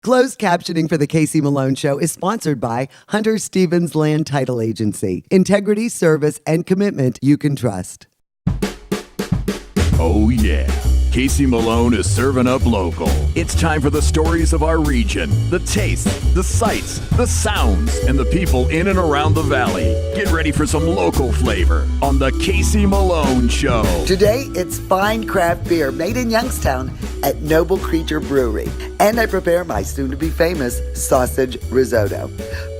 Closed captioning for the Casey Malone Show is sponsored by Hunter Stevens Land Title Agency. Integrity, service, and commitment you can trust. Oh yeah, Casey Malone is serving up local. It's time for the stories of our region, the tastes, the sights, the sounds, and the people in and around the valley. Get ready for some local flavor on the Casey Malone Show. Today, it's fine craft beer made in Youngstown at Noble Creature Brewery. And I prepare my soon-to-be famous sausage risotto.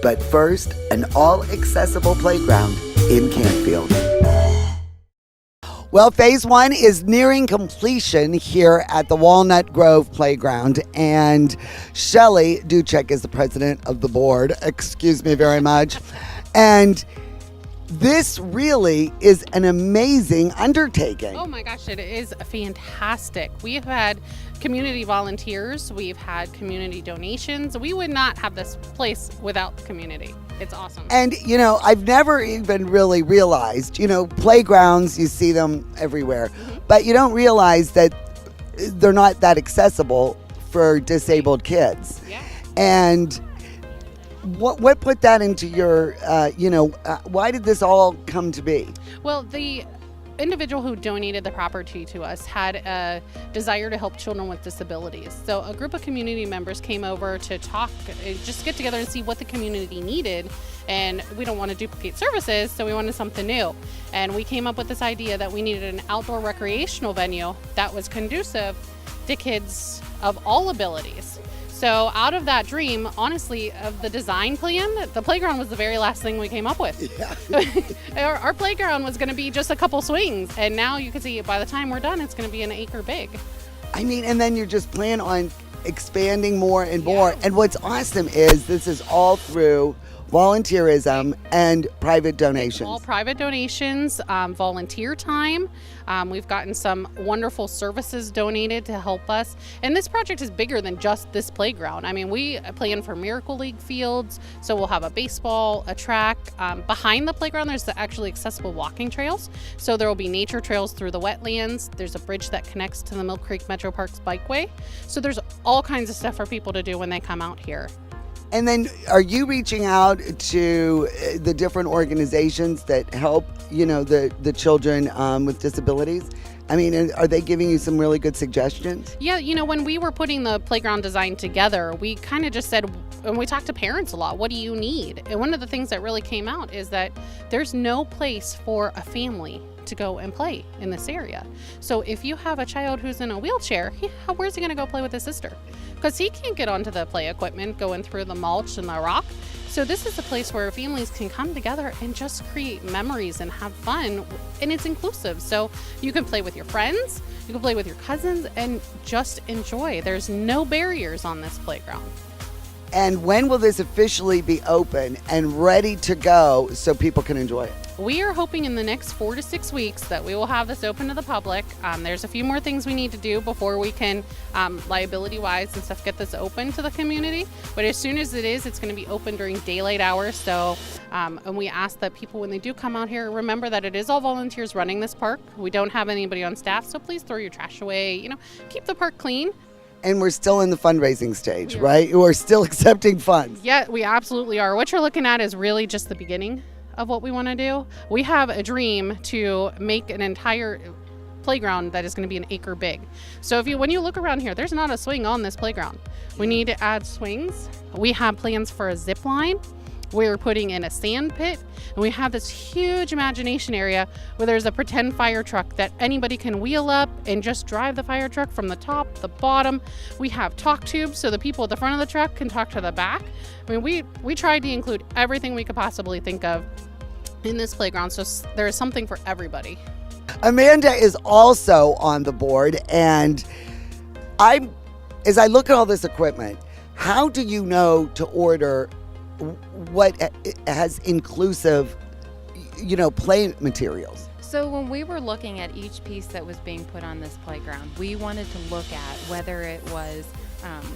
But first, an all-accessible playground in Canfield. Well, phase one is nearing completion here at the Walnut Grove Playground, and Shelley Duchek is the president of the board. Excuse me very much. And this really is an amazing undertaking. Oh my gosh, it is fantastic. We have had community volunteers, we've had community donations. We would not have this place without the community. It's awesome. And, you know, I've never even really realized, playgrounds, you see them everywhere, but you don't realize that they're not that accessible for disabled kids. Yeah. And what put that into your, why did this all come to be? Well, the individual who donated the property to us had a desire to help children with disabilities. So a group of community members came over to talk, just get together and see what the community needed. And we don't want to duplicate services, so we wanted something new. And we came up with this idea that we needed an outdoor recreational venue that was conducive to kids of all abilities. So out of that dream, honestly, of the design plan, the playground was the very last thing we came up with. Yeah. Our playground was going to be just a couple swings. And now you can see by the time we're done, it's going to be an acre big. I mean, and then you're just planning on expanding more and more. And what's awesome is this is all through volunteerism and private donations. All private donations, volunteer time. We've gotten some wonderful services donated to help us. And this project is bigger than just this playground. I mean, we plan for Miracle League fields, so we'll have a baseball, a track. Behind the playground, there's actually accessible walking trails. So there will be nature trails through the wetlands. There's a bridge that connects to the Mill Creek Metro Parks bikeway. So there's all kinds of stuff for people to do when they come out here. And then are you reaching out to the different organizations that help, the children with disabilities? I mean, are they giving you some really good suggestions? Yeah, when we were putting the playground design together, we kind of just said, and we talked to parents a lot, what do you need? And one of the things that really came out is that there's no place for a family to go and play in this area. So if you have a child who's in a wheelchair, where's he going to go play with his sister? Because he can't get onto the play equipment going through the mulch and the rock. So this is a place where families can come together and just create memories and have fun, and it's inclusive. So you can play with your friends, you can play with your cousins, and just enjoy. There's no barriers on this playground. And when will this officially be open and ready to go so people can enjoy it? We are hoping in the next 4 to 6 weeks that we will have this open to the public. There's a few more things we need to do before we can, liability-wise and stuff, get this open to the community. But as soon as it is, it's going to be open during daylight hours. So, and we ask that people, when they do come out here, remember that it is all volunteers running this park. We don't have anybody on staff, so please throw your trash away. Keep the park clean. And we're still in the fundraising stage, right? We're still accepting funds. Yeah, we absolutely are. What you're looking at is really just the beginning of what we want to do. We have a dream to make an entire playground that is going to be an acre big. So when you look around here, there's not a swing on this playground. We need to add swings. We have plans for a zip line. We're putting in a sand pit, and we have this huge imagination area where there's a pretend fire truck that anybody can wheel up and just drive the fire truck from the top, the bottom. We have talk tubes so the people at the front of the truck can talk to the back. I mean, we tried to include everything we could possibly think of in this playground, so there is something for everybody. Amanda is also on the board, and as I look at all this equipment, how do you know to order what has inclusive, play materials? So when we were looking at each piece that was being put on this playground, we wanted to look at whether it was,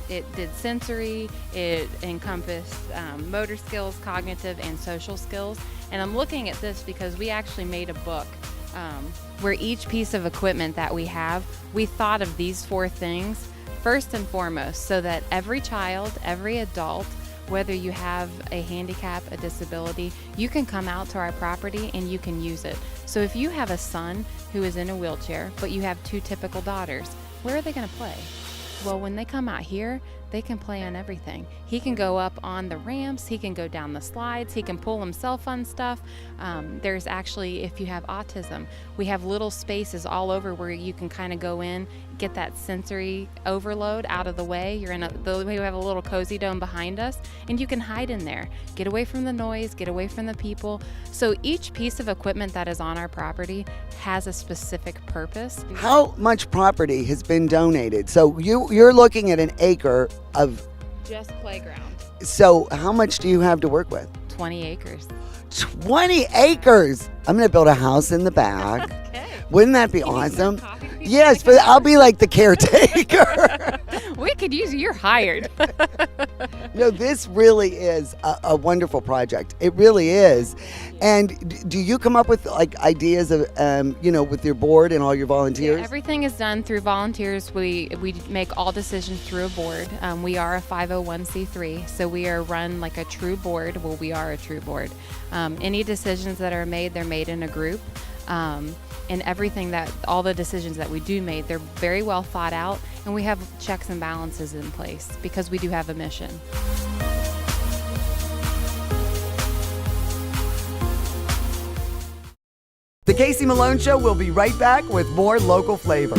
it did sensory, it encompassed motor skills, cognitive, and social skills. And I'm looking at this because we actually made a book where each piece of equipment that we have, we thought of these 4 things first and foremost, so that every child, every adult, whether you have a handicap, a disability, you can come out to our property and you can use it. So if you have a son who is in a wheelchair, but you have 2 typical daughters, where are they going to play? Well, when they come out here, they can play on everything. He can go up on the ramps, he can go down the slides, he can pull himself on stuff. There's actually, if you have autism, we have little spaces all over where you can kind of go in, get that sensory overload out of the way. We have a little cozy dome behind us, and you can hide in there. Get away from the noise, get away from the people. So each piece of equipment that is on our property has a specific purpose. How much property has been donated? So you're looking at an acre of... Just playground. So how much do you have to work with? 20 acres. 20 acres! I'm going to build a house in the back. Okay. Wouldn't that be You need awesome? some coffee? Yes, but I'll be like the caretaker. We could use you. You're hired. No, this really is a wonderful project. It really is. And do you come up with like ideas of, with your board and all your volunteers? Yeah, everything is done through volunteers. We make all decisions through a board. We are a 501c3, so we are run like a true board. Well, we are a true board. Any decisions that are made, they're made in a group. And all the decisions that we do make, they're very well thought out, and we have checks and balances in place because we do have a mission. The Casey Malone Show will be right back with more local flavor.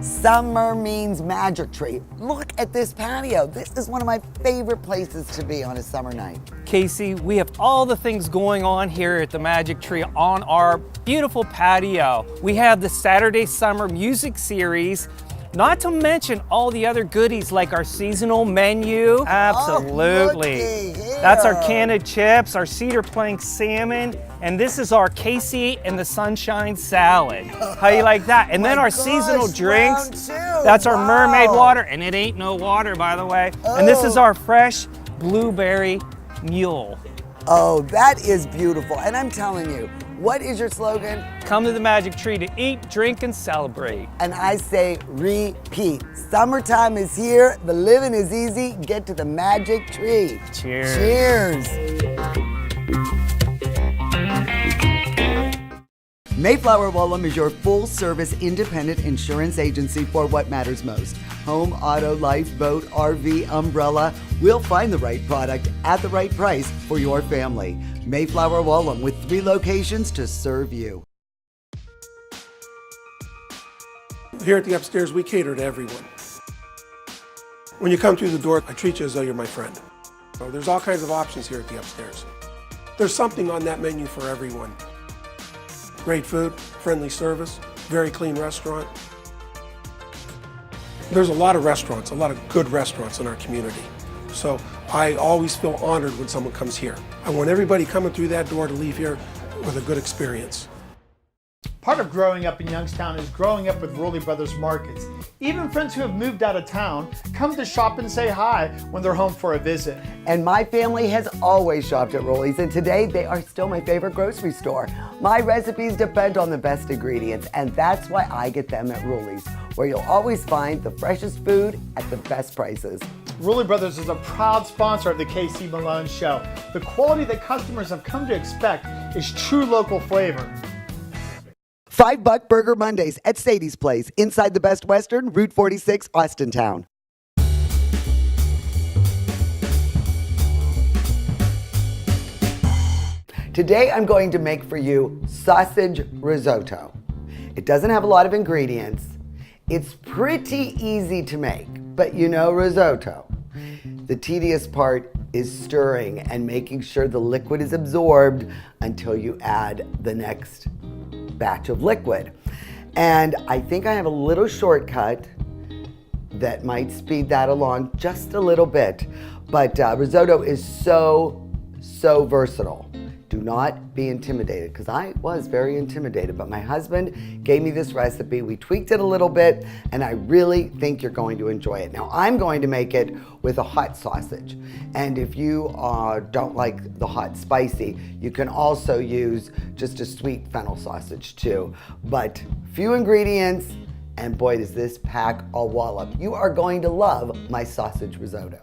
Summer means Magic Tree. Look at this patio. This is one of my favorite places to be on a summer night. Casey, we have all the things going on here at the Magic Tree on our beautiful patio. We have the Saturday Summer Music Series, not to mention all the other goodies like our seasonal menu. Absolutely. looky here. That's our can of chips, our cedar plank salmon, and this is our Casey and the Sunshine Salad. How you like that? And then My our gosh, seasonal drinks. round two. That's our mermaid Wow. water, and it ain't no water, by the way. And this is Oh. our fresh blueberry mule. Oh, that is beautiful. And I'm telling you, what is your slogan? Come to the Magic Tree to eat, drink, and celebrate. And I say repeat. Summertime is here. The living is easy. Get to the Magic Tree. Cheers. Cheers. Mayflower Wallum is your full-service independent insurance agency for what matters most. Home, auto, life, boat, RV, umbrella. We'll find the right product at the right price for your family. Mayflower Wallum with 3 locations to serve you. Here at the upstairs, we cater to everyone. When you come through the door, I treat you as though you're my friend. So there's all kinds of options here at the upstairs. There's something on that menu for everyone. Great food, friendly service, very clean restaurant. There's a lot of restaurants, a lot of good restaurants in our community. So I always feel honored when someone comes here. I want everybody coming through that door to leave here with a good experience. Part of growing up in Youngstown is growing up with Rowley Brothers Markets. Even friends who have moved out of town come to shop and say hi when they're home for a visit. And my family has always shopped at Rowley's, and today they are still my favorite grocery store. My recipes depend on the best ingredients, and that's why I get them at Rowley's, where you'll always find the freshest food at the best prices. Rowley Brothers is a proud sponsor of the KC Malone Show. The quality that customers have come to expect is true local flavor. $5 Burger Mondays at Sadie's Place, inside the Best Western, Route 46, Austintown. Today I'm going to make for you sausage risotto. It doesn't have a lot of ingredients. It's pretty easy to make, but you know risotto. The tedious part is stirring and making sure the liquid is absorbed until you add the next batch of liquid. And I think I have a little shortcut that might speed that along just a little bit. But risotto is so versatile. Do not be intimidated, because I was very intimidated, but my husband gave me this recipe. We tweaked it a little bit, and I really think you're going to enjoy it. Now, I'm going to make it with a hot sausage, and if you don't like the hot spicy, you can also use just a sweet fennel sausage too. But few ingredients, and boy, does this pack a wallop. You are going to love my sausage risotto.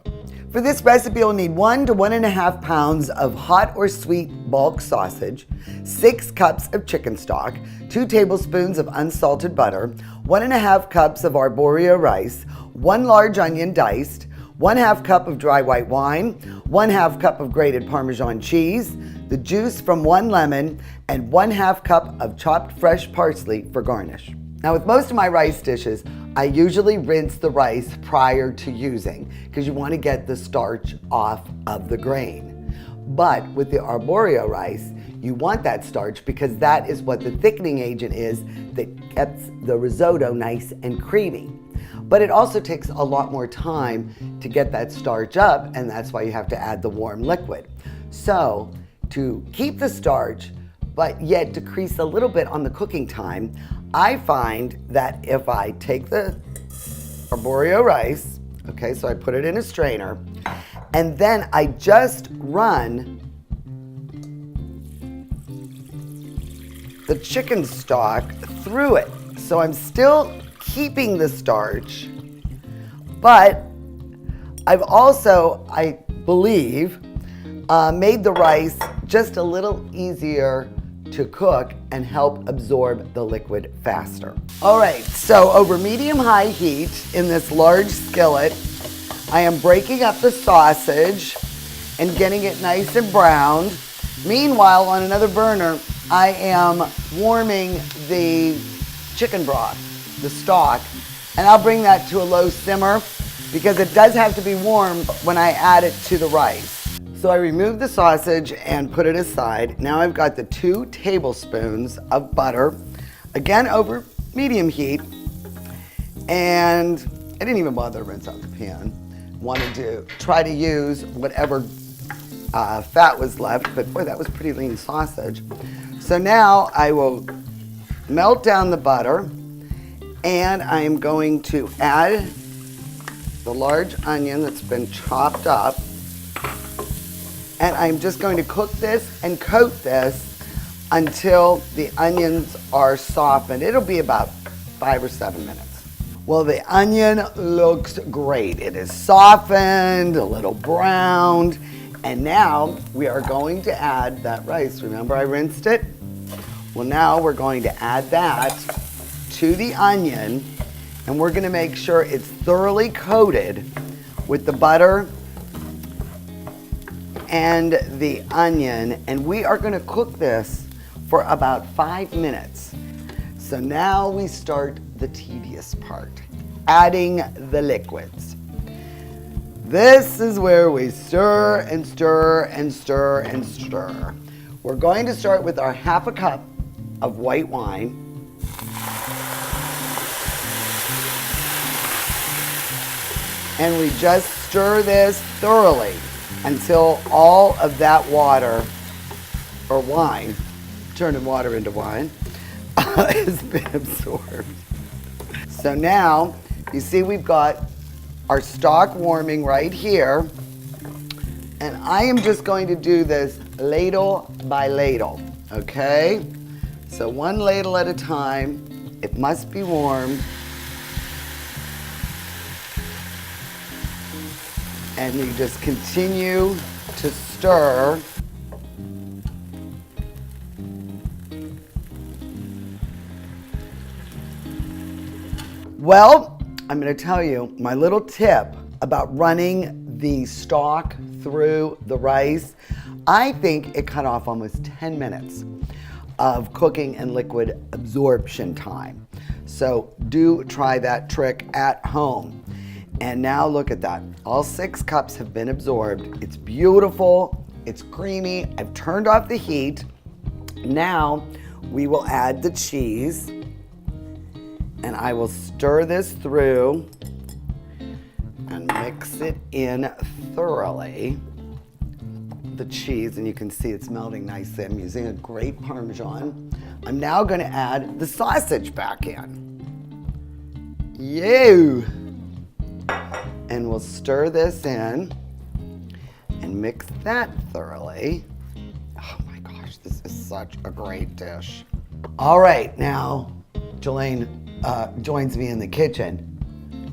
For this recipe, you'll need 1 to 1.5 pounds of hot or sweet bulk sausage, 6 cups of chicken stock, 2 tablespoons of unsalted butter, 1.5 cups of arborio rice, 1 large onion diced, 1/2 cup of dry white wine, 1/2 cup of grated Parmesan cheese, the juice from 1 lemon, and 1/2 cup of chopped fresh parsley for garnish. Now, with most of my rice dishes, I usually rinse the rice prior to using because you want to get the starch off of the grain. But with the arborio rice, you want that starch because that is what the thickening agent is that keeps the risotto nice and creamy. But it also takes a lot more time to get that starch up, and that's why you have to add the warm liquid. So to keep the starch, but yet decrease a little bit on the cooking time, I find that if I take the arborio rice, okay, so I put it in a strainer, and then I just run the chicken stock through it. So I'm still keeping the starch, but I've also, I believe, made the rice just a little easier to cook and help absorb the liquid faster. All right, so over medium-high heat in this large skillet, I am breaking up the sausage and getting it nice and browned. Meanwhile, on another burner, I am warming the chicken broth, the stock, and I'll bring that to a low simmer because it does have to be warm when I add it to the rice. So I removed the sausage and put it aside. Now I've got the 2 tablespoons of butter, again over medium heat, and I didn't even bother to rinse out the pan. Wanted to try to use whatever fat was left, but boy, that was pretty lean sausage. So now I will melt down the butter, and I am going to add the large onion that's been chopped up. And I'm just going to cook this and coat this until the onions are softened. It'll be about 5 or 7 minutes. Well, the onion looks great. It is softened, a little browned, and now we are going to add that rice. Remember I rinsed it? Well, now we're going to add that to the onion, and we're going to make sure it's thoroughly coated with the butter and the onion, and we are going to cook this for about 5 minutes. So now we start the tedious part, adding the liquids. This is where we stir and stir and stir and stir. We're going to start with our 1/2 cup of white wine. And we just stir this thoroughly until all of that water, or wine, turning water into wine, has been absorbed. So now, you see we've got our stock warming right here, and I am just going to do this ladle by ladle, okay? So 1 ladle at a time. It must be warmed. And you just continue to stir. Well, I'm going to tell you my little tip about running the stock through the rice. I think it cut off almost 10 minutes of cooking and liquid absorption time. So do try that trick at home. And now look at that. All 6 cups have been absorbed. It's beautiful. It's creamy. I've turned off the heat. Now we will add the cheese. And I will stir this through and mix it in thoroughly. the cheese, and you can see it's melting nicely. I'm using a great Parmesan. I'm now gonna add the sausage back in. Yay! And we'll stir this in and mix that thoroughly. Oh my gosh, this is such a great dish. All right, now Jelaine joins me in the kitchen.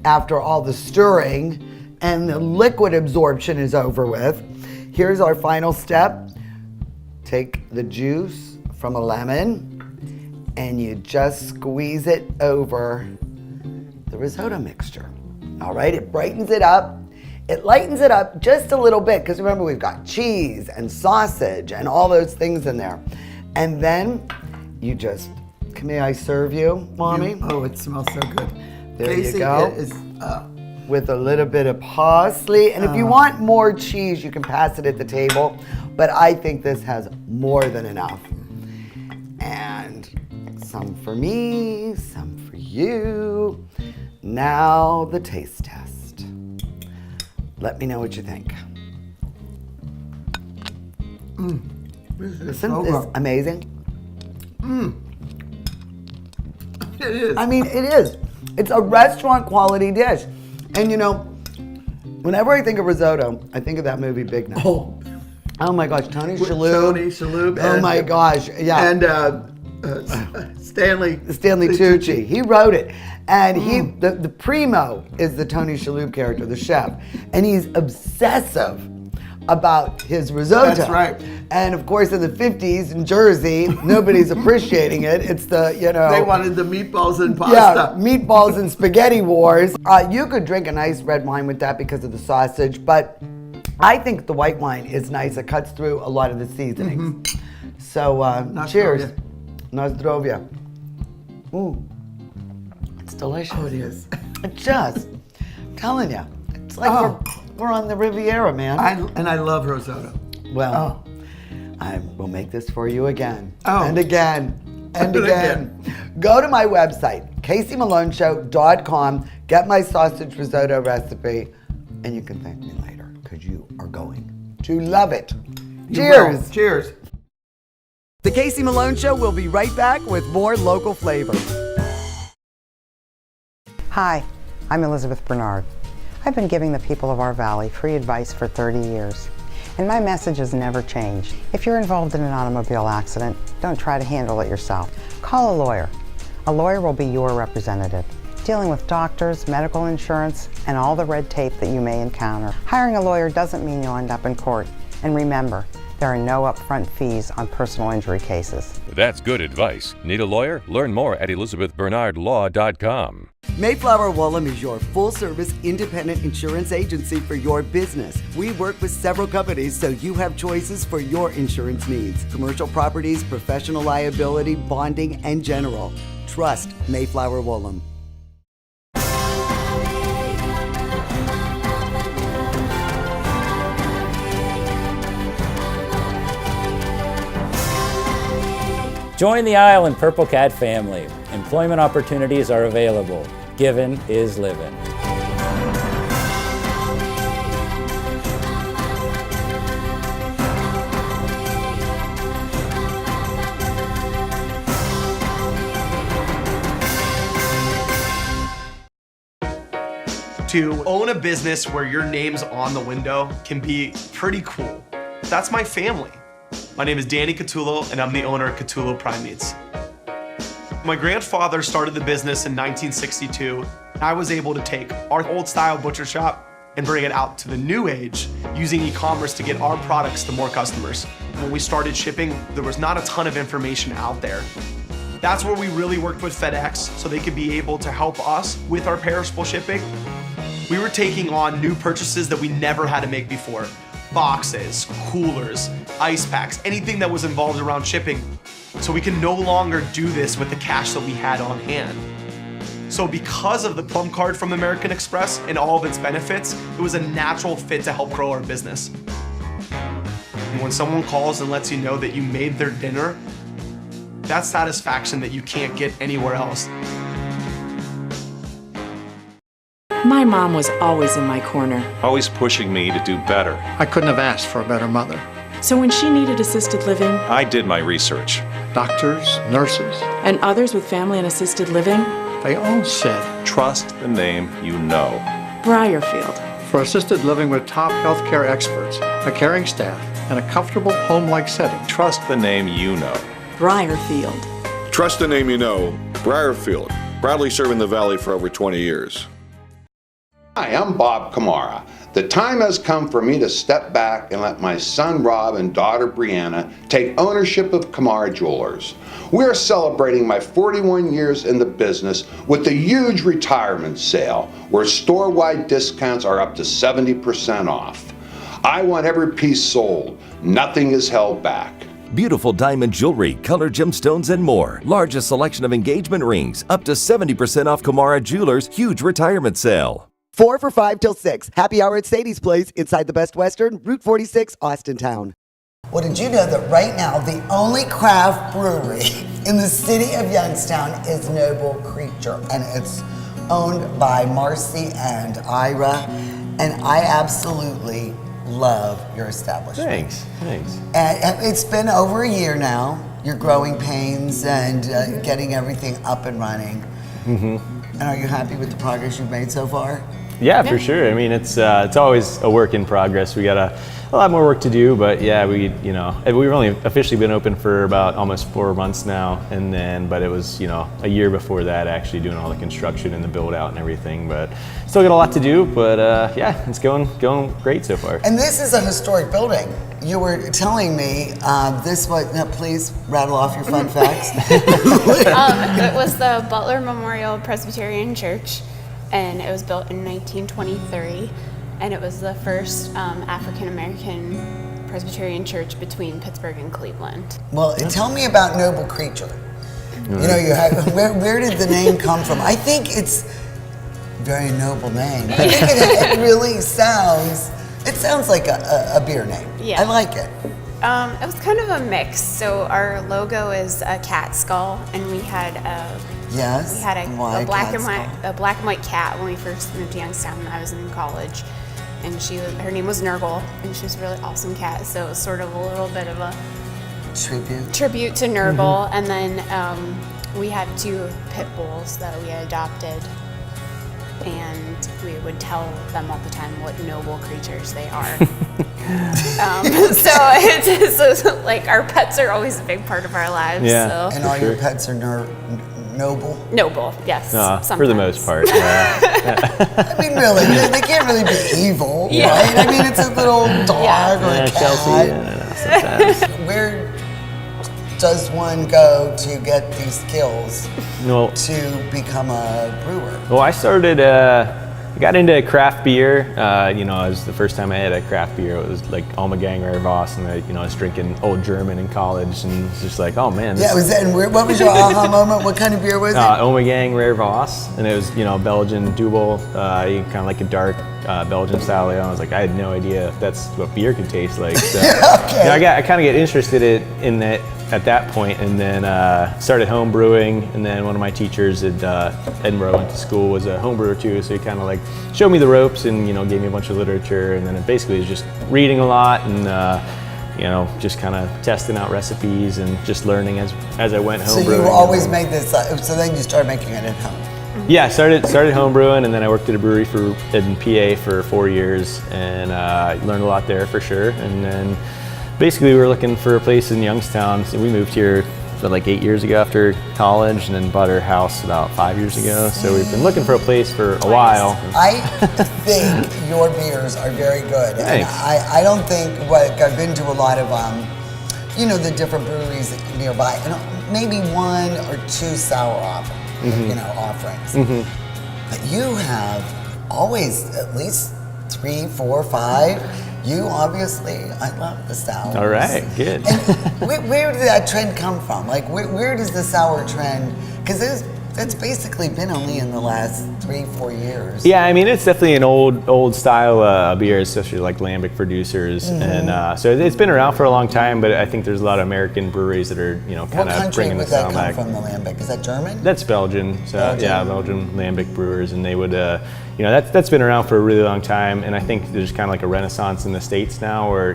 After all the stirring and the liquid absorption is over with, here's our final step. Take the juice from a lemon and you just squeeze it over the risotto mixture. All right, it brightens it up. It lightens it up just a little bit, because remember, we've got cheese and sausage and all those things in there. And then you just, may I serve you, Mommy? Oh, it smells so good. There Casey, you go. It is, with a little bit of parsley. And if you want more cheese, you can pass it at the table. But I think this has more than enough. And some for me, some for you. Now the taste test. Let me know what you think. Isn't this amazing? It is. I mean, it is. It's a restaurant quality dish. And you know, whenever I think of risotto, I think of that movie Big Night. Oh my gosh, Tony Shalhoub. Tony Shalhoub. Oh my gosh, yeah. And Stanley Tucci. He wrote it. And the primo is the Tony Shalhoub character, the chef. And he's obsessive about his risotto. That's right. And of course, in the 50s in Jersey, nobody's appreciating it. It's the, you know. They wanted the meatballs and pasta. Yeah, meatballs and spaghetti wars. You could drink a nice red wine with that because of the sausage, but I think the white wine is nice. It cuts through a lot of the seasonings. So, cheers. Na zdrowie. Ooh, it's delicious. Oh, it is. It's just, I'm telling you, it's like we're on the Riviera, man. I love risotto. Well, I will make this for you again. Oh. And again. And again. Go to my website, CaseyMaloneShow.com, get my sausage risotto recipe, and you can thank me later, because you are going to love it. Cheers. Cheers. The Casey Malone Show will be right back with more local flavor. Hi, I'm Elizabeth Bernard. I've been giving the people of our valley free advice for 30 years, and my message has never changed. If you're involved in an automobile accident, don't try to handle it yourself. Call a lawyer. A lawyer will be your representative, dealing with doctors, medical insurance, and all the red tape that you may encounter. Hiring a lawyer doesn't mean you'll end up in court. And remember, there are no upfront fees on personal injury cases. That's good advice. Need a lawyer? Learn more at ElizabethBernardLaw.com. Mayflower Woolham is your full-service independent insurance agency for your business. We work with several companies, so you have choices for your insurance needs. Commercial properties, professional liability, bonding, and general. Trust Mayflower Woolham. Join the Isle Purple Cat family. Employment opportunities are available. Given is living. To own a business where your name's on the window can be pretty cool. That's my family. My name is Danny Catullo, and I'm the owner of Catullo Prime Meats. My grandfather started the business in 1962. I was able to take our old style butcher shop and bring it out to the new age using e-commerce to get our products to more customers. When we started shipping, there was not a ton of information out there. That's where we really worked with FedEx so they could be able to help us with our perishable shipping. We were taking on new purchases that we never had to make before. Boxes, coolers, ice packs, anything that was involved around shipping. So we can no longer do this with the cash that we had on hand. So because of the Plum Card from American Express and all of its benefits, it was a natural fit to help grow our business. And when someone calls and lets you know that you made their dinner, that's satisfaction that you can't get anywhere else. My mom was always in my corner. Always pushing me to do better. I couldn't have asked for a better mother. So when she needed assisted living, I did my research. Doctors, nurses, and others with family and assisted living, they all said, trust the name you know. Briarfield. For assisted living with top healthcare experts, a caring staff, and a comfortable home-like setting, trust the name you know. Briarfield. Trust the name you know. Briarfield. Proudly serving the Valley for over 20 years. Hi, I'm Bob Kamara. The time has come for me to step back and let my son Rob and daughter Brianna take ownership of Kamara Jewelers. We are celebrating my 41 years in the business with a huge retirement sale where store-wide discounts are up to 70% off. I want every piece sold. Nothing is held back. Beautiful diamond jewelry, colored gemstones, and more. Largest selection of engagement rings. Up to 70% off Kamara Jewelers' huge retirement sale. 4 for $5 till 6. Happy hour at Sadie's Place inside the Best Western, Route 46, Austin Town. Well, did you know that right now the only craft brewery in the city of Youngstown is Noble Creature, and it's owned by Marcy and Ira, and I absolutely love your establishment. Thanks. And it's been over a year now. You're growing pains and getting everything up and running. Mm-hmm. And are you happy with the progress you've made so far? Yeah, for sure. I mean, it's always a work in progress. We got a lot more work to do, but yeah, we've only officially been open for about almost 4 months now, but it was a year before that actually doing all the construction and the build out and everything. But still got a lot to do, but yeah, it's going great so far. And this is a historic building. You were telling me this was. Now, please rattle off your fun facts. It was the Butler Memorial Presbyterian Church, and it was built in 1923, and it was the first African-American Presbyterian church between Pittsburgh and Cleveland. Well, tell me about Noble Creature. Where did the name come from? I think it's a very noble name. I think it really sounds like a beer name. Yeah. I like it. It was kind of a mix. So our logo is a cat skull, and we had a black and white cat when we first moved to Youngstown when I was in college, and her name was Nurgle, and she was a really awesome cat. So it was sort of a little bit of a tribute to Nurgle, and then we had 2 pit bulls that we adopted. And we would tell them all the time what noble creatures they are. So like our pets are always a big part of our lives. Yeah, so. And all your pets are noble? Noble, yes. For the most part, yeah. I mean, really, they can't really be evil, right? I mean, it's a little dog or a cat. Chelsea, sometimes. Where does one go to get these skills to become a brewer? Well, I got into craft beer. It was the first time I had a craft beer. It was like Ommegang Rare Voss, and I was drinking Old German in college, and it's just like, oh man. Yeah, what was your aha moment? What kind of beer was it? Ommegang Rare Voss, and it was Belgian double, kind of like a dark Belgian style ale. I was like, I had no idea if that's what beer could taste like. So, okay. I kind of get interested in that at that point, and then started home brewing. And then one of my teachers at Edinburgh, went to school, was a home brewer too. So he kind of like showed me the ropes and gave me a bunch of literature. And then it basically was just reading a lot and just kind of testing out recipes and just learning as I went home brewing. So you always made this. So then you started making it at home. Yeah, I started home brewing, and then I worked at a brewery in PA for 4 years, and learned a lot there for sure. And then basically we were looking for a place in Youngstown. So we moved here like 8 years ago after college, and then bought our house about 5 years ago. So we've been looking for a place for a while. I think your beers are very good. Thanks. And I don't think, I've been to a lot of, the different breweries nearby, and maybe 1 or 2 sour offerings. But you have always at least 3, 4, 5. You obviously, I love the sour. All right, good. And where did that trend come from? Like, where does the sour trend? Because that's basically been only in the last 3, 4 years. Yeah, I mean, it's definitely an old style beer, especially like lambic producers, and so it's been around for a long time. But I think there's a lot of American breweries that are kind of bringing the style back. What country would that come from? The lambic, is that German? That's Belgian. So yeah, Belgian lambic brewers, and they would that's been around for a really long time. And I think there's kind of like a renaissance in the States now, where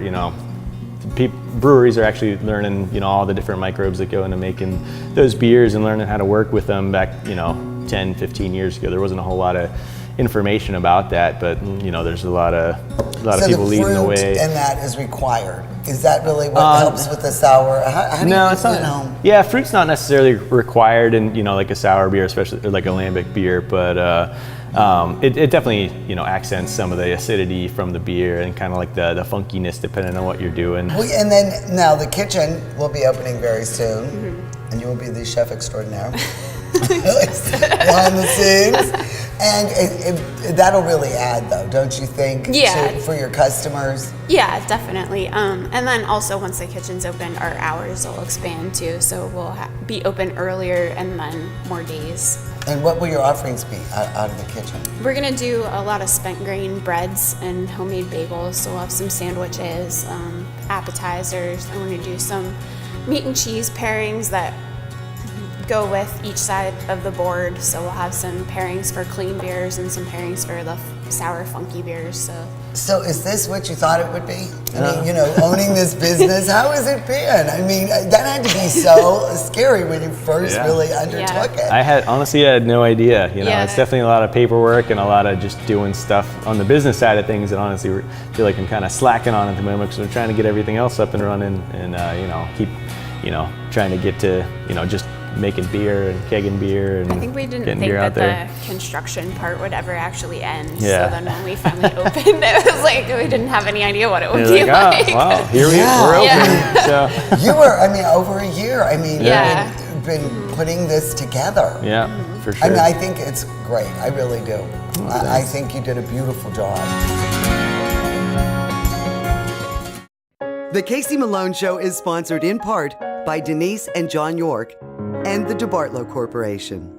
breweries are actually learning, all the different microbes that go into making those beers and learning how to work with them back, 10, 15 years ago. There wasn't a whole lot of information about that, but there's a lot of people leading the way. And that is required. Is that really what helps with the sour? How do no, you, it's not. Yeah, fruit's not necessarily required in like a sour beer, especially or like a lambic beer, but it definitely accents some of the acidity from the beer and kind of like the funkiness depending on what you're doing. And then now the kitchen will be opening very soon, and you will be the chef extraordinaire behind the scenes. And that'll really add, though, don't you think? Yeah. For your customers. Yeah, definitely. And then also once the kitchen's open, our hours will expand too. So we'll be open earlier and then more days. And what will your offerings be out of the kitchen? We're gonna do a lot of spent grain breads and homemade bagels. So we'll have some sandwiches, appetizers. I'm gonna do some meat and cheese pairings that go with each side of the board. So we'll have some pairings for clean beers and some pairings for the sour, funky beers. So is this what you thought it would be? I mean, owning this business, how has it been? I mean, that had to be so scary when you first really undertook it. I honestly had no idea. It's definitely a lot of paperwork and a lot of just doing stuff on the business side of things, and honestly feel like I'm kind of slacking on at the moment because I'm trying to get everything else up and running and keep trying to get to just making beer and kegging beer and I think we didn't think that the construction part would ever actually end. Yeah. So then when we finally opened, it was like we didn't have any idea what it would be like. Oh, wow, here we're open. So. You were, over a year. You've been putting this together. Yeah, for sure. I think it's great. I really do. I think you did a beautiful job. The Casey Malone Show is sponsored in part by Denise and John York and the DeBartolo Corporation.